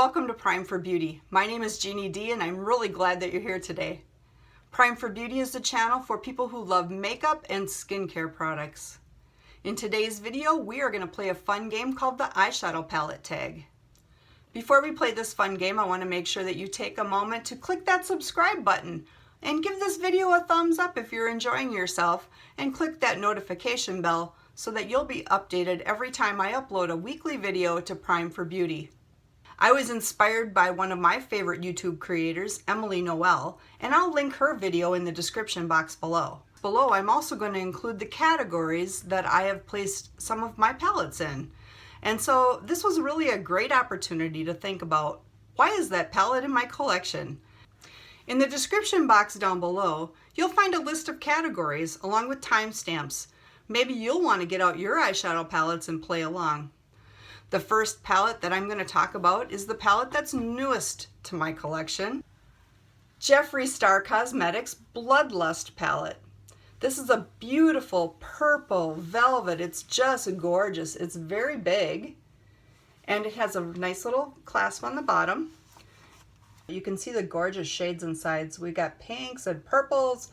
Welcome to Prime for Beauty. My name is Jeannie D and I'm really glad that you're here today. Prime for Beauty is the channel for people who love makeup and skincare products. In today's video, we are going to play a fun game called the eyeshadow palette tag. Before we play this fun game, I want to make sure that you take a moment to click that subscribe button and give this video a thumbs up if you're enjoying yourself, and click that notification bell so that you'll be updated every time I upload a weekly video to Prime for Beauty. I was inspired by one of my favorite YouTube creators, Emily Noel, and I'll link her video in the description box below. Below, I'm also going to include the categories that I have placed some of my palettes in. And so this was really a great opportunity to think about, why is that palette in my collection? In the description box down below, you'll find a list of categories along with timestamps. Maybe you'll want to get out your eyeshadow palettes and play along. The first palette that I'm going to talk about is the palette that's newest to my collection, Jeffree Star Cosmetics Bloodlust palette. This is a beautiful purple velvet. It's just gorgeous. It's very big and it has a nice little clasp on the bottom. You can see the gorgeous shades inside. So we got pinks and purples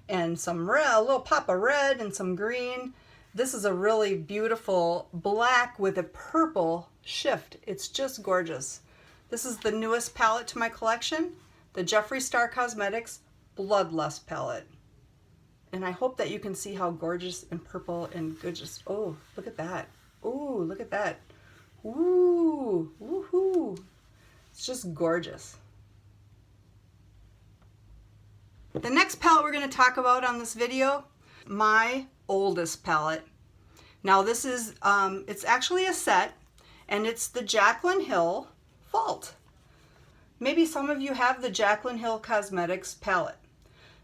and some red, a little pop of red and some green. This is a really beautiful black with a purple shift. It's just gorgeous. This is the newest palette to my collection, the Jeffree Star Cosmetics Bloodlust palette. And I hope that you can see how gorgeous and purple and gorgeous. Oh, look at that. Oh, look at that. Ooh, woohoo. It's just gorgeous. The next palette we're going to talk about on this video, my oldest palette. Now this is, it's actually a set, and it's the Jaclyn Hill Vault. Maybe some of you have the Jaclyn Hill Cosmetics palette.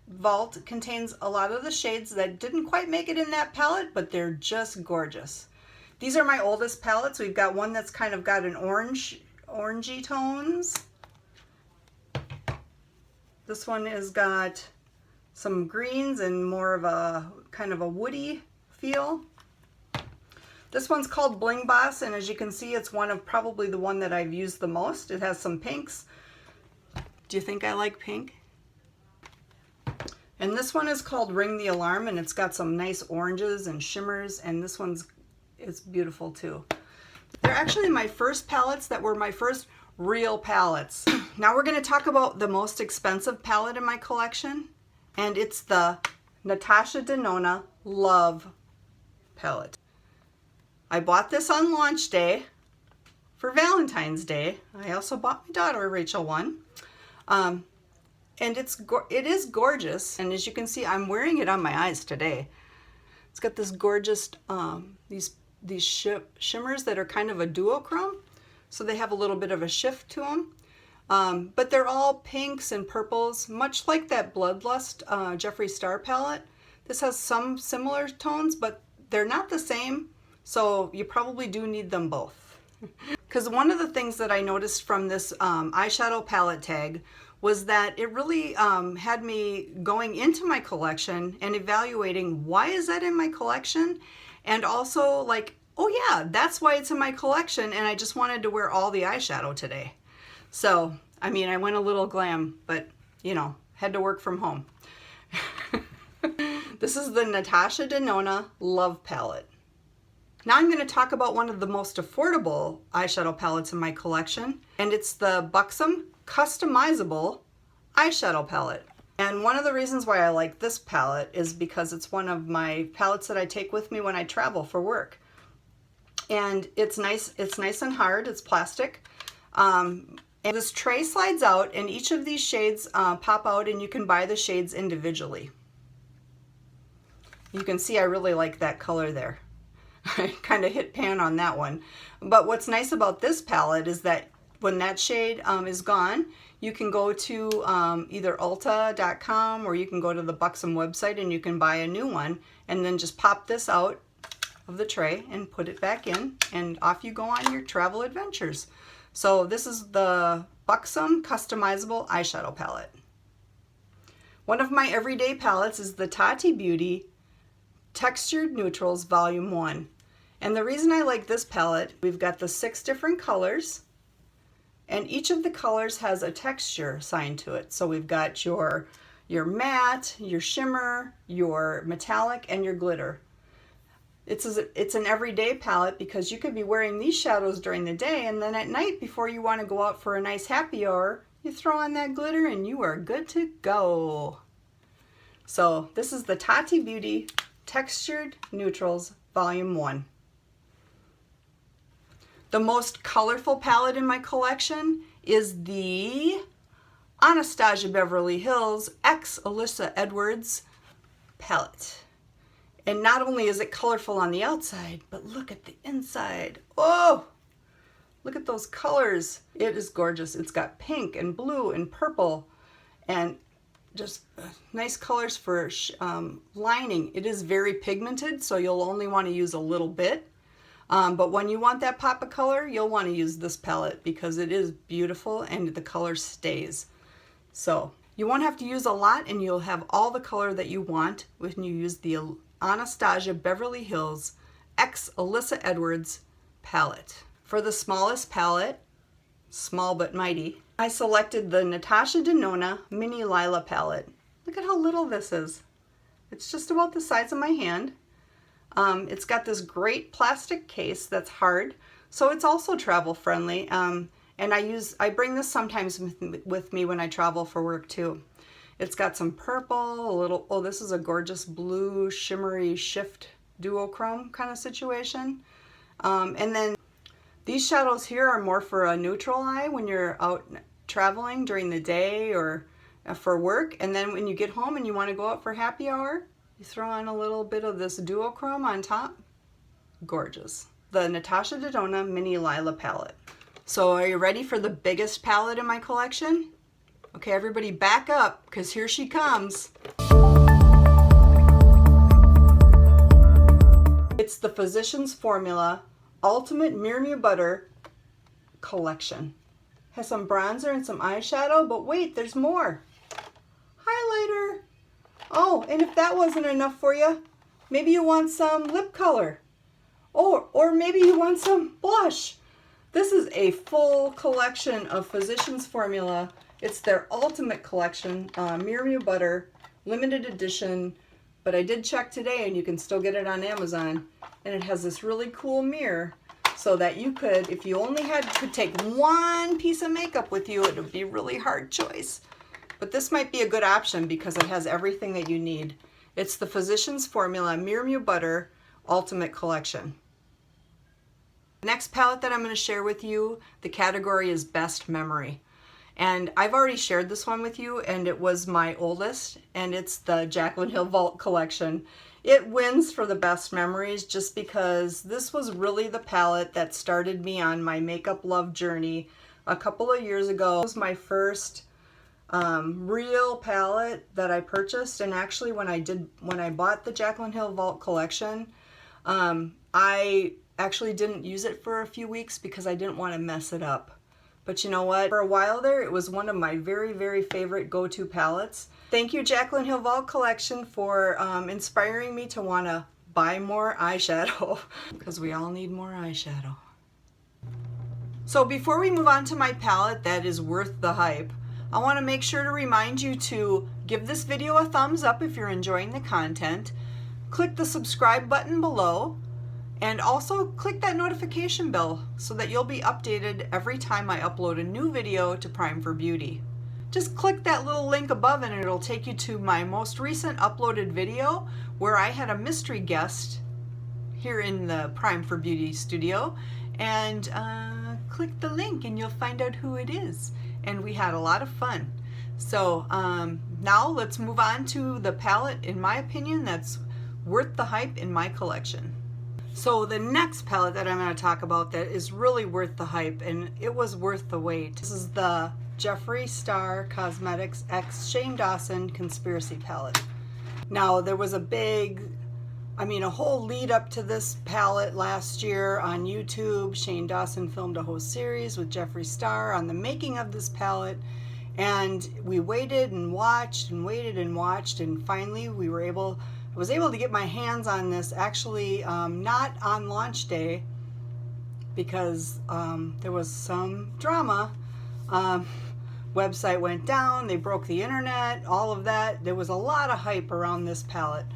Vault contains a lot of the shades that didn't quite make it in that palette, but they're just gorgeous. These are my oldest palettes. We've got one that's kind of got an orangey tones. This one has got some greens and more of a kind of a woody feel. This one's called Bling Boss, and as you can see, it's one of probably the one that I've used the most. It has some pinks. Do you think I like pink? And this one is called Ring the Alarm, and it's got some nice oranges and shimmers, and this one's beautiful too. They're actually my first palettes that were my first real palettes. Now we're going to talk about the most expensive palette in my collection, and it's the Natasha Denona Love palette. I bought this on launch day for Valentine's Day. I also bought my daughter Rachel one. And it is gorgeous, and as you can see, I'm wearing it on my eyes today. It's got this gorgeous, these shimmers that are kind of a duochrome, so they have a little bit of a shift to them. But they're all pinks and purples, much like that Bloodlust Jeffree Star palette. This has some similar tones, but they're not the same, so you probably do need them both. Because one of the things that I noticed from this eyeshadow palette tag was that it really had me going into my collection and evaluating, why is that in my collection? And also like, oh yeah, that's why it's in my collection, and I just wanted to wear all the eyeshadow today. So, I mean, I went a little glam, but you know, had to work from home. This is the Natasha Denona Love palette. Now I'm going to talk about one of the most affordable eyeshadow palettes in my collection, and it's the Buxom Customizable Eyeshadow Palette. And one of the reasons why I like this palette is because it's one of my palettes that I take with me when I travel for work. And it's nice and hard, it's plastic. And this tray slides out, and each of these shades pop out, and you can buy the shades individually. You can see I really like that color there. I kind of hit pan on that one. But what's nice about this palette is that when that shade is gone, you can go to either Ulta.com, or you can go to the Buxom website and you can buy a new one, and then just pop this out of the tray and put it back in, and off you go on your travel adventures. So this is the Buxom Customizable Eyeshadow Palette. One of my everyday palettes is the Tati Beauty Textured Neutrals Volume 1. And the reason I like this palette, we've got the 6 different colors, And each of the colors has a texture assigned to it. So we've got your matte, your shimmer, your metallic, and your glitter. It's an everyday palette because you could be wearing these shadows during the day, and then at night before you want to go out for a nice happy hour, you throw on that glitter and you are good to go. So this is the Tati Beauty Textured Neutrals Volume 1. The most colorful palette in my collection is the Anastasia Beverly Hills X Alyssa Edwards palette. And not only is it colorful on the outside, but look at the inside. Oh, look at those colors. It is gorgeous. It's got pink and blue and purple and just nice colors for lining. It is very pigmented, so you'll only want to use a little bit. But when you want that pop of color, you'll want to use this palette because it is beautiful and the color stays. So you won't have to use a lot and you'll have all the color that you want when you use the Anastasia Beverly Hills X Alyssa Edwards palette. For the smallest palette, small but mighty, I selected the Natasha Denona Mini Lila palette. Look at how little this is. It's just about the size of my hand. It's got this great plastic case that's hard, so it's also travel friendly. And I bring this sometimes with me when I travel for work too. It's got some purple, oh, this is a gorgeous blue shimmery shift duochrome kind of situation. And then these shadows here are more for a neutral eye when you're out traveling during the day or for work. And then when you get home and you want to go out for happy hour, you throw on a little bit of this duochrome on top. Gorgeous. The Natasha Denona Mini Lila palette. So are you ready for the biggest palette in my collection? Okay, everybody back up because here she comes. It's the Physicians Formula Ultimate Miu Miu Butter collection. Has some bronzer and some eyeshadow, but wait, there's more. Highlighter. Oh, and if that wasn't enough for you, maybe you want some lip color. Or maybe you want some blush. This is a full collection of Physicians Formula. It's their ultimate collection, Miu Miu Butter, limited edition. But I did check today and you can still get it on Amazon. And it has this really cool mirror so that you could, if you only could take one piece of makeup with you, it would be a really hard choice. But this might be a good option because it has everything that you need. It's the Physicians Formula Miu Miu Butter Ultimate Collection. The next palette that I'm going to share with you, the category is Best Memory. And I've already shared this one with you, and it was my oldest, and it's the Jaclyn Hill Vault Collection. It wins for the best memories just because this was really the palette that started me on my makeup love journey a couple of years ago. It was my first real palette that I purchased, and actually when I bought the Jaclyn Hill Vault Collection, I actually didn't use it for a few weeks because I didn't want to mess it up. But you know what? For a while there, it was one of my very, very favorite go-to palettes. Thank you, Jaclyn Hill Vault Collection, for inspiring me to want to buy more eyeshadow because we all need more eyeshadow. So before we move on to my palette that is worth the hype, I want to make sure to remind you to give this video a thumbs up if you're enjoying the content. Click the subscribe button below. And also click that notification bell so that you'll be updated every time I upload a new video to Prime for Beauty. Just click that little link above and it'll take you to my most recent uploaded video where I had a mystery guest here in the Prime for Beauty studio. And click the link and you'll find out who it is. And we had a lot of fun. So now let's move on to the palette, in my opinion, that's worth the hype in my collection. So the next palette that I'm going to talk about that is really worth the hype, and it was worth the wait. This is the Jeffree Star Cosmetics X Shane Dawson Conspiracy Palette. Now there was a whole lead up to this palette last year on YouTube. Shane Dawson filmed a whole series with Jeffree Star on the making of this palette. And we waited and watched and waited and watched, and finally I was able to get my hands on this, actually not on launch day because there was some drama. Website went down, they broke the internet, all of that. There was a lot of hype around this palette.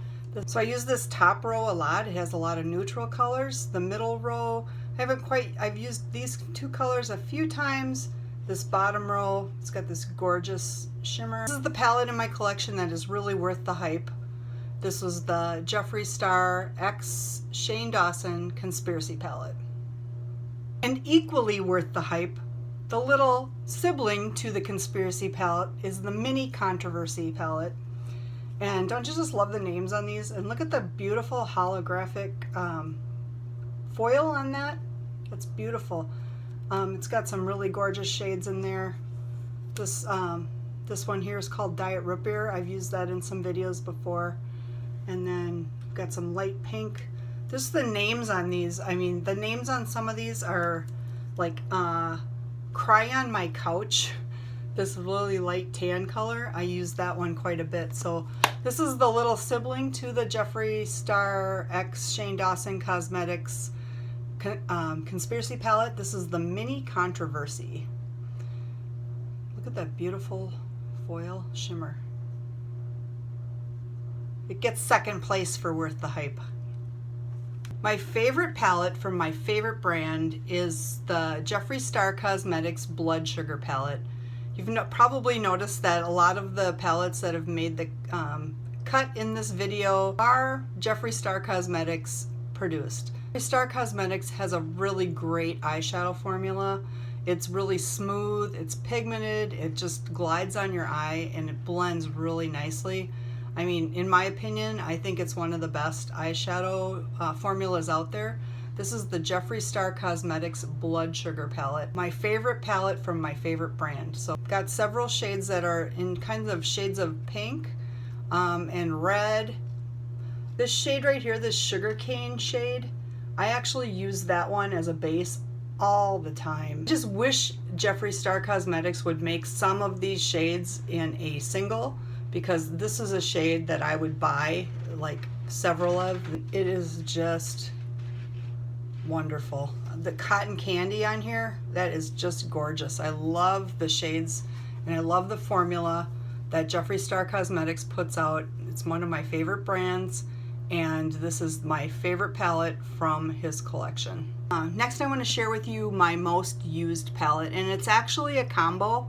So I use this top row a lot. It has a lot of neutral colors. The middle row, I've used these two colors a few times. This bottom row, it's got this gorgeous shimmer. This is the palette in my collection that is really worth the hype. This was the Jeffree Star X Shane Dawson Conspiracy palette. And equally worth the hype, the little sibling to the Conspiracy palette is the Mini Controversy palette. And don't you just love the names on these? And look at the beautiful holographic foil on that. That's beautiful. It's got some really gorgeous shades in there. This one here is called Diet Root Beer. I've used that in some videos before. And then got some light pink. Just the names on these. I mean, the names on some of these are like Cry on My Couch. This really light tan color. I use that one quite a bit. So this is the little sibling to the Jeffree Star X Shane Dawson Cosmetics Conspiracy palette. This is the Mini Controversy. Look at that beautiful foil shimmer. It gets second place for worth the hype. My favorite palette from my favorite brand is the Jeffree Star Cosmetics Blood Sugar palette. You've probably noticed that a lot of the palettes that have made the cut in this video are Jeffree Star Cosmetics produced. Jeffree Star Cosmetics has a really great eyeshadow formula. It's really smooth, it's pigmented, it just glides on your eye and it blends really nicely. I mean, in my opinion, I think it's one of the best eyeshadow formulas out there. This is the Jeffree Star Cosmetics Blood Sugar palette. My favorite palette from my favorite brand. So I've got several shades that are in kinds of shades of pink and red. This shade right here, this sugarcane shade, I actually use that one as a base all the time. I just wish Jeffree Star Cosmetics would make some of these shades in a single, because this is a shade that I would buy like several of. It is just wonderful. The cotton candy on here, that is just gorgeous. I love the shades and I love the formula that Jeffree Star Cosmetics puts out. It's one of my favorite brands and this is my favorite palette from his collection. Next I want to share with you my most used palette, and it's actually a combo,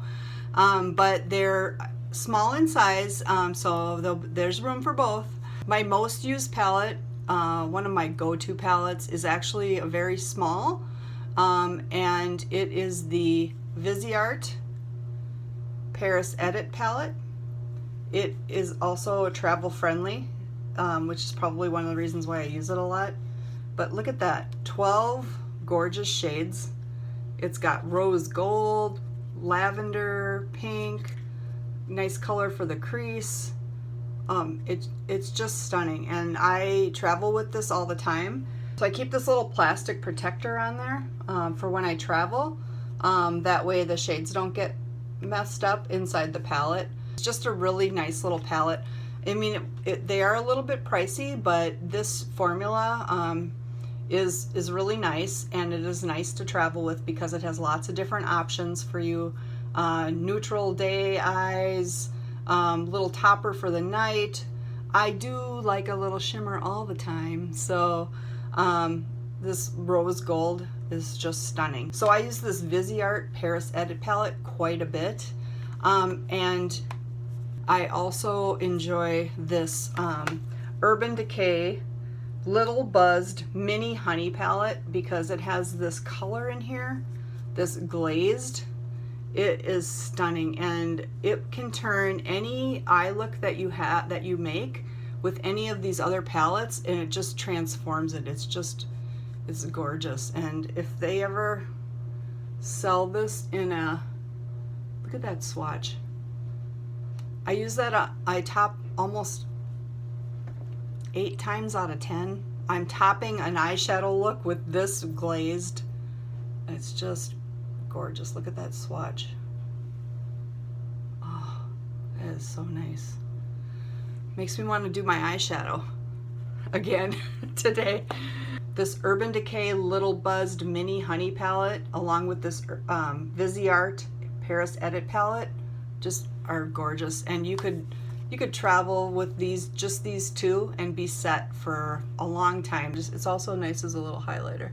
but they're small in size, so there's room for both. My most used palette, one of my go-to palettes, is actually a very small, and it is the Viseart Paris Edit palette. It is also travel friendly, which is probably one of the reasons why I use it a lot. But look at that, 12 gorgeous shades. It's got rose gold, lavender, pink, nice color for the crease. It's just stunning, and I travel with this all the time. So I keep this little plastic protector on there for when I travel. That way the shades don't get messed up inside the palette. It's just a really nice little palette. I mean, they are a little bit pricey, but this formula is really nice, and it is nice to travel with because it has lots of different options for you. Neutral day eyes, little topper for the night. I do like a little shimmer all the time, so this rose gold is just stunning. So I use this Viseart Paris Edit palette quite a bit, and I also enjoy this Urban Decay Little Buzzed Mini Honey palette because it has this color in here, this glazed. It is stunning, and it can turn any eye look that you have, that you make with any of these other palettes, and it just transforms it. It's gorgeous. And if they ever sell this in a, look at that swatch. I use that, I top almost 8 times out of 10. I'm topping an eyeshadow look with this glazed. It's just gorgeous. Look at that swatch. Oh, that is so nice. Makes me want to do my eyeshadow again today. This Urban Decay Little Buzzed Mini Honey palette, along with this Viseart Paris Edit palette just are gorgeous, and you could travel with just these two and be set for a long time. It's also nice as a little highlighter.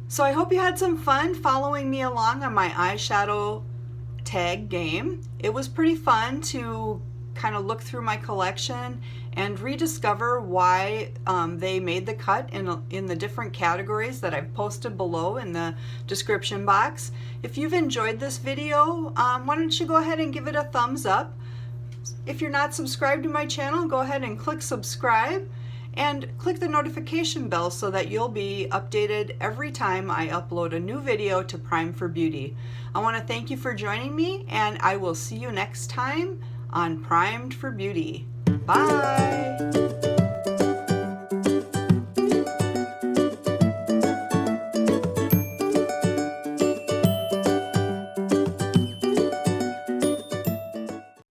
So I hope you had some fun following me along on my eyeshadow tag game. It was pretty fun to kind of look through my collection and rediscover why they made the cut in the different categories that I've posted below in the description box. If you've enjoyed this video, why don't you go ahead and give it a thumbs up. If you're not subscribed to my channel, go ahead and click subscribe and click the notification bell so that you'll be updated every time I upload a new video to Prime for Beauty. I want to thank you for joining me, and I will see you next time on Primed for Beauty. Bye!